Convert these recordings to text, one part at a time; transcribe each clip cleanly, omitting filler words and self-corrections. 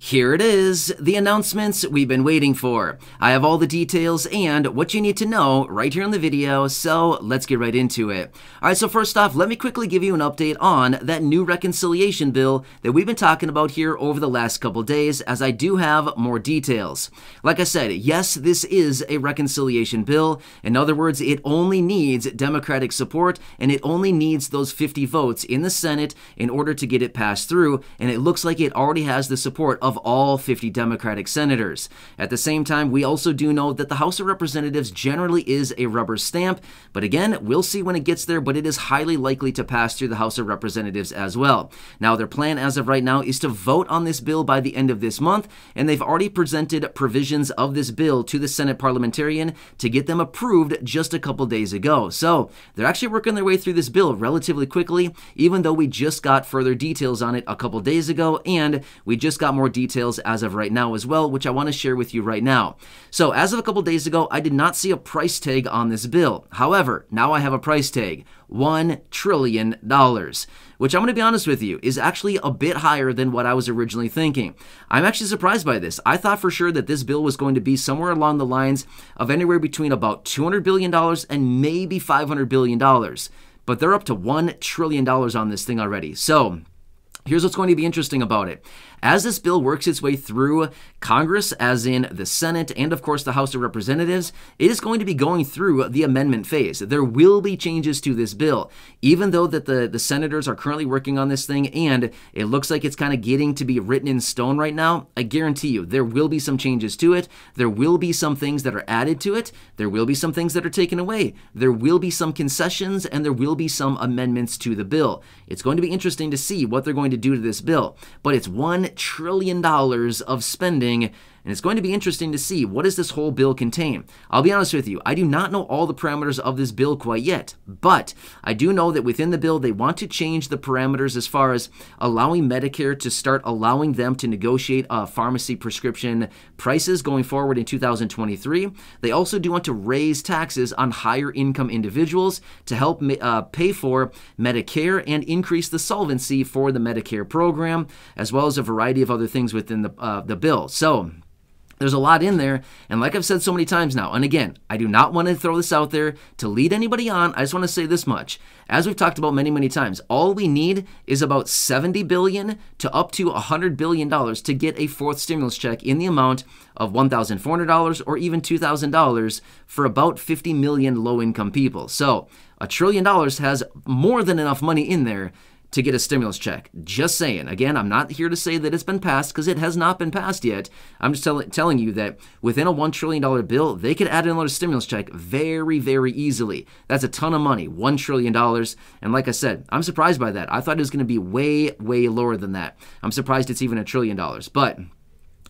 Here it is, the announcements we've been waiting for. I have all the details and what you need to know right here in the video, so let's get right into it. Alright, so first off, let me quickly give you an update on that new reconciliation bill that we've been talking about here over the last couple days, as I do have more details. Like I said, yes, this is a reconciliation bill. In other words, it only needs Democratic support, and it only needs those 50 votes in the Senate in order to get it passed through, and it looks like it already has the support of all 50 Democratic senators. At the same time, we also do know that the House of Representatives generally is a rubber stamp, but again, we'll see when it gets there, but it is highly likely to pass through the House of Representatives as well. Now, their plan as of right now is to vote on this bill by the end of this month, and they've already presented provisions of this bill to the Senate parliamentarian to get them approved just a couple days ago. So, they're actually working their way through this bill relatively quickly, even though we just got further details on it a couple days ago, and we just got more details as of right now as well, which I want to share with you right now. So as of a couple days ago, I did not see a price tag on this bill. However, now I have a price tag, $1 trillion, which I'm going to be honest with you, is actually a bit higher than what I was originally thinking. I'm actually surprised by this. I thought for sure that this bill was going to be somewhere along the lines of anywhere between about $200 billion and maybe $500 billion. But they're up to $1 trillion on this thing already. So here's what's going to be interesting about it. As this bill works its way through Congress, as in the Senate and of course the House of Representatives, it is going to be going through the amendment phase. There will be changes to this bill, even though that the senators are currently working on this thing and it looks like it's kind of getting to be written in stone right now. I guarantee you there will be some changes to it. There will be some things that are added to it. There will be some things that are taken away. There will be some concessions and there will be some amendments to the bill. It's going to be interesting to see what they're going to do to this bill, but it's $1 trillion of spending, and it's going to be interesting to see what does this whole bill contain. I'll be honest with you, I do not know all the parameters of this bill quite yet, but I do know that within the bill they want to change the parameters as far as allowing Medicare to start allowing them to negotiate pharmacy prescription prices going forward in 2023. They also do want to raise taxes on higher income individuals to help pay for Medicare and increase the solvency for the Medicare program, as well as a variety of other things within the bill. So there's a lot in there, and like I've said so many times now, and again, I do not want to throw this out there to lead anybody on. I just want to say this much. As we've talked about many times, all we need is about $70 billion to up to $100 billion to get a fourth stimulus check in the amount of $1,400 or even $2,000 for about 50 million low-income people. So $1 trillion has more than enough money in there to get a stimulus check. Just saying. Again, I'm not here to say that it's been passed because it has not been passed yet. I'm just telling you that within a $1 trillion bill, they could add another stimulus check very easily. That's a ton of money, $1 trillion. And like I said, I'm surprised by that. I thought it was going to be way lower than that. I'm surprised it's even $1 trillion. But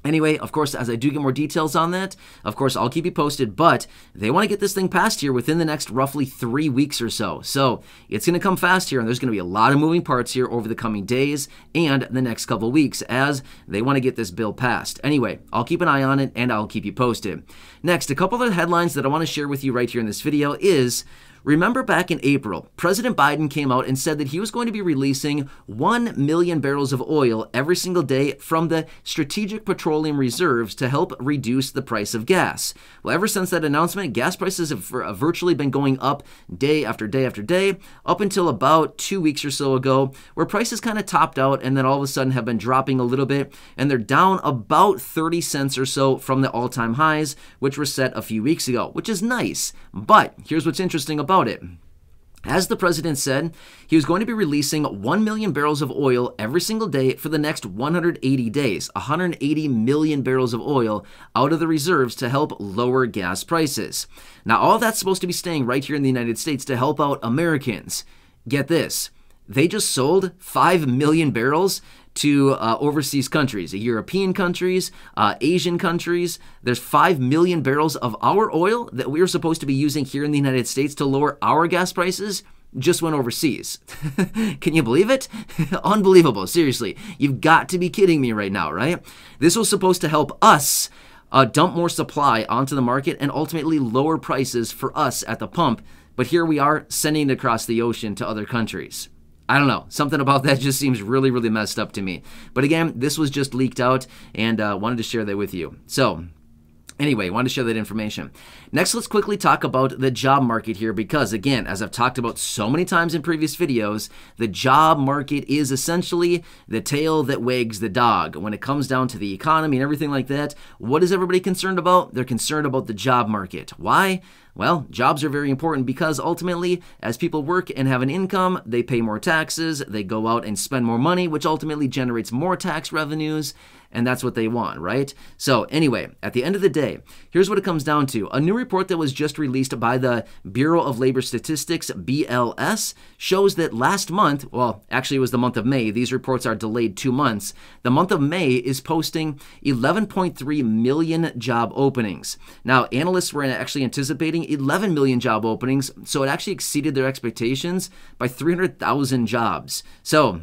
anyway, of course, as I do get more details on that, of course, I'll keep you posted, but they want to get this thing passed here within the next roughly 3 weeks or so. So it's going to come fast here, and there's going to be a lot of moving parts here over the coming days and the next couple weeks as they want to get this bill passed. Anyway, I'll keep an eye on it, and I'll keep you posted. Next, a couple of headlines that I want to share with you right here in this video is, remember back in April, President Biden came out and said that he was going to be releasing 1 million barrels of oil every single day from the Strategic Petroleum Reserves to help reduce the price of gas. Well, ever since that announcement, gas prices have virtually been going up day after day after day, up until about 2 weeks or so ago, where prices kind of topped out and then all of a sudden have been dropping a little bit, and they're down about 30 cents or so from the all-time highs, which were set a few weeks ago, which is nice. But here's what's interesting about it. As the president said, he was going to be releasing 1 million barrels of oil every single day for the next 180 days, 180 million barrels of oil out of the reserves to help lower gas prices. Now, all that's supposed to be staying right here in the United States to help out Americans. Get this, they just sold 5 million barrels to overseas countries, European countries, Asian countries. There's 5 million barrels of our oil that we are supposed to be using here in the United States to lower our gas prices just went overseas. Can you believe it? Unbelievable. Seriously, you've got to be kidding me right now, right? This was supposed to help us dump more supply onto the market and ultimately lower prices for us at the pump. But here we are sending it across the ocean to other countries. I don't know. Something about that just seems really, really messed up to me. But again, this was just leaked out and wanted to share that with you. So anyway, wanted to share that information. Next, let's quickly talk about the job market here because, again, as I've talked about so many times in previous videos, the job market is essentially the tail that wags the dog. When it comes down to the economy and everything like that, what is everybody concerned about? They're concerned about the job market. Why? Well, jobs are very important because ultimately, as people work and have an income, they pay more taxes, they go out and spend more money, which ultimately generates more tax revenues, and that's what they want, right? So anyway, at the end of the day, here's what it comes down to. A new report that was just released by the Bureau of Labor Statistics, BLS, shows that last month, well, actually it was the month of May, these reports are delayed 2 months, the month of May is posting 11.3 million job openings. Now, analysts were actually anticipating 11 million job openings, so it actually exceeded their expectations by 300,000 jobs. So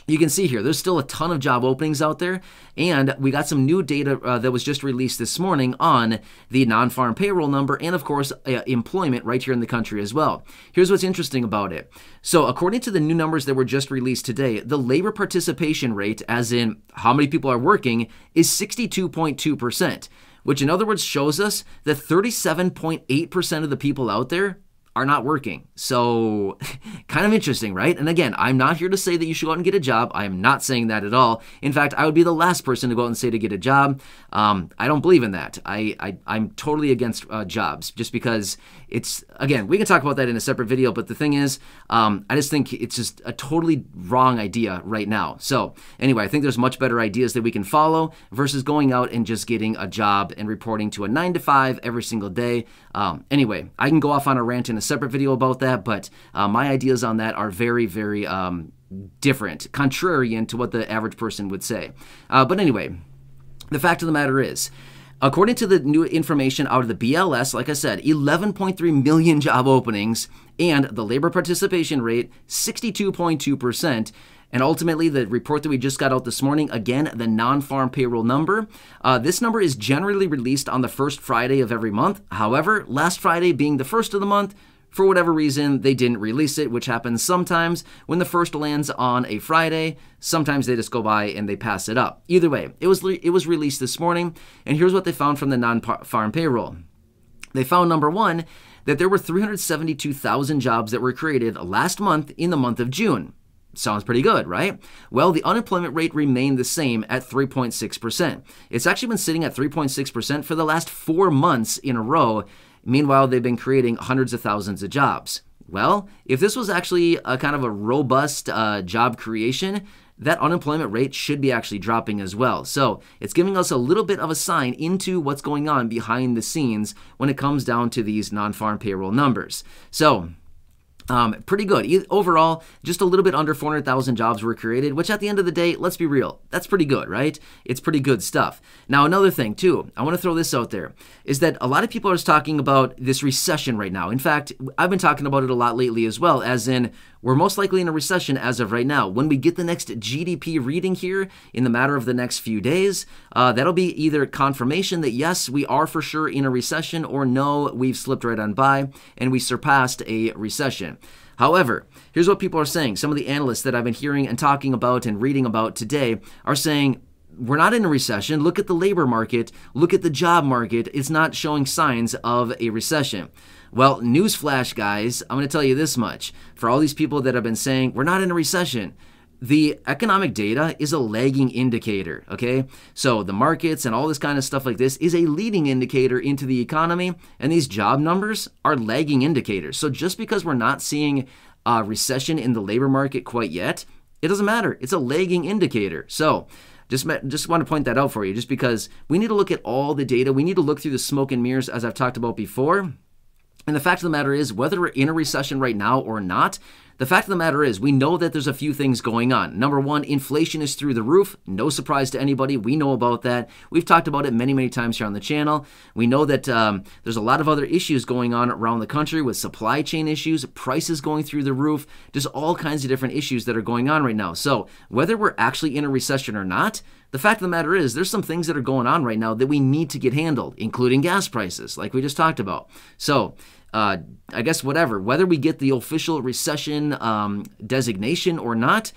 you can see here, there's still a ton of job openings out there, and we got some new data that was just released this morning on the non-farm payroll number and, of course, employment right here in the country as well. Here's what's interesting about it. So according to the new numbers that were just released today, the labor participation rate, as in how many people are working, is 62.2%, which in other words shows us that 37.8% of the people out there are not working. So kind of interesting, right? And again, I'm not here to say that you should go out and get a job. I am not saying that at all. In fact, I would be the last person to go out and say to get a job. I don't believe in that. I'm totally against jobs just because it's, again, we can talk about that in a separate video, but the thing is, I just think it's just a totally wrong idea right now. So anyway, I think there's much better ideas that we can follow versus going out and just getting a job and reporting to a 9 to 5 every single day. Anyway, I can go off on a rant in a separate video about that, but my ideas on that are very, very different, contrarian to what the average person would say. But anyway, the fact of the matter is, according to the new information out of the BLS, like I said, 11.3 million job openings and the labor participation rate, 62.2%. And ultimately, the report that we just got out this morning, again, the non-farm payroll number, this number is generally released on the first Friday of every month. However, last Friday being the first of the month, for whatever reason, they didn't release it, which happens sometimes when the first lands on a Friday. Sometimes they just go by and they pass it up. Either way, it was released this morning, and here's what they found from the non-farm payroll. They found, number one, that there were 372,000 jobs that were created last month in the month of June. Sounds pretty good, right? Well, the unemployment rate remained the same at 3.6%. It's actually been sitting at 3.6% for the last 4 months in a row. Meanwhile, they've been creating hundreds of thousands of jobs. Well, if this was actually a kind of a robust job creation, that unemployment rate should be actually dropping as well. So it's giving us a little bit of a sign into what's going on behind the scenes when it comes down to these non-farm payroll numbers. So pretty good. Overall, just a little bit under 400,000 jobs were created, which at the end of the day, let's be real, that's pretty good, right? It's pretty good stuff. Now, another thing too, I want to throw this out there, is that a lot of people are talking about this recession right now. In fact, I've been talking about it a lot lately as well, as in we're most likely in a recession as of right now. When we get the next GDP reading here in the matter of the next few days, that'll be either confirmation that yes, we are for sure in a recession, or no, we've slipped right on by and we surpassed a recession. However, here's what people are saying. Some of the analysts that I've been hearing and talking about and reading about today are saying, we're not in a recession. Look at the labor market. Look at the job market. It's not showing signs of a recession. Well, newsflash, guys, I'm going to tell you this much. For all these people that have been saying, we're not in a recession, the economic data is a lagging indicator, okay? So the markets and all this kind of stuff like this is a leading indicator into the economy, and these job numbers are lagging indicators. So just because we're not seeing a recession in the labor market quite yet, it doesn't matter. It's a lagging indicator. So just want to point that out for you, just because we need to look at all the data. We need to look through the smoke and mirrors, as I've talked about before. And the fact of the matter is, whether we're in a recession right now or not, the fact of the matter is, we know that there's a few things going on. Number one, inflation is through the roof. No surprise to anybody. We know about that. We've talked about it many, many times here on the channel. We know that there's a lot of other issues going on around the country with supply chain issues, prices going through the roof, just all kinds of different issues that are going on right now. So whether we're actually in a recession or not, the fact of the matter is, there's some things that are going on right now that we need to get handled, including gas prices, like we just talked about. So I guess whether we get the official recession designation or not,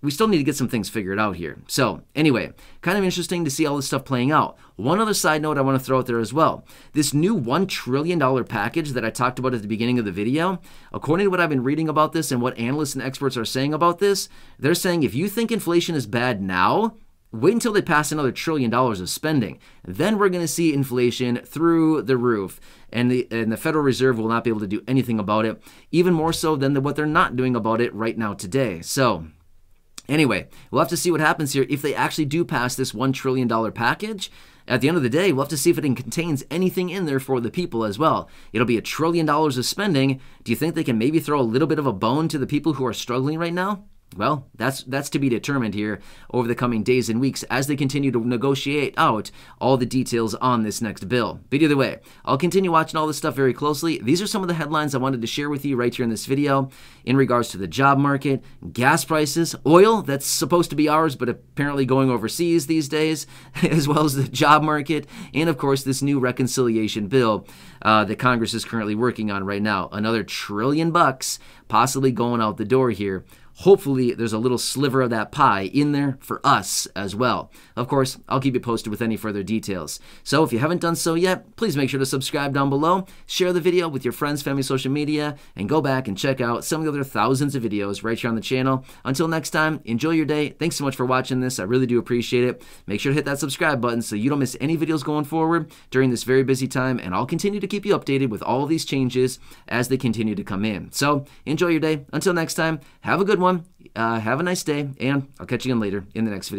we still need to get some things figured out here. So anyway, kind of interesting to see all this stuff playing out. One other side note I want to throw out there as well. This new $1 trillion package that I talked about at the beginning of the video, according to what I've been reading about this and what analysts and experts are saying about this, they're saying if you think inflation is bad now, wait until they pass another $1 trillion of spending. Then we're going to see inflation through the roof. And the Federal Reserve will not be able to do anything about it, even more so than what they're not doing about it right now today. So anyway, we'll have to see what happens here if they actually do pass this $1 trillion package. At the end of the day, we'll have to see if it contains anything in there for the people as well. It'll be $1 trillion of spending. Do you think they can maybe throw a little bit of a bone to the people who are struggling right now? Well, that's to be determined here over the coming days and weeks as they continue to negotiate out all the details on this next bill. But either way, I'll continue watching all this stuff very closely. These are some of the headlines I wanted to share with you right here in this video in regards to the job market, gas prices, oil that's supposed to be ours but apparently going overseas these days, as well as the job market, and of course this new reconciliation bill that Congress is currently working on right now. Another $1 trillion possibly going out the door here. Hopefully, there's a little sliver of that pie in there for us as well. Of course, I'll keep you posted with any further details. So if you haven't done so yet, please make sure to subscribe down below, share the video with your friends, family, social media, and go back and check out some of the other thousands of videos right here on the channel. Until next time, enjoy your day. Thanks so much for watching this. I really do appreciate it. Make sure to hit that subscribe button so you don't miss any videos going forward during this very busy time, and I'll continue to keep you updated with all of these changes as they continue to come in. So enjoy your day. Until next time, have a good one. Have a nice day, and I'll catch you again later in the next video.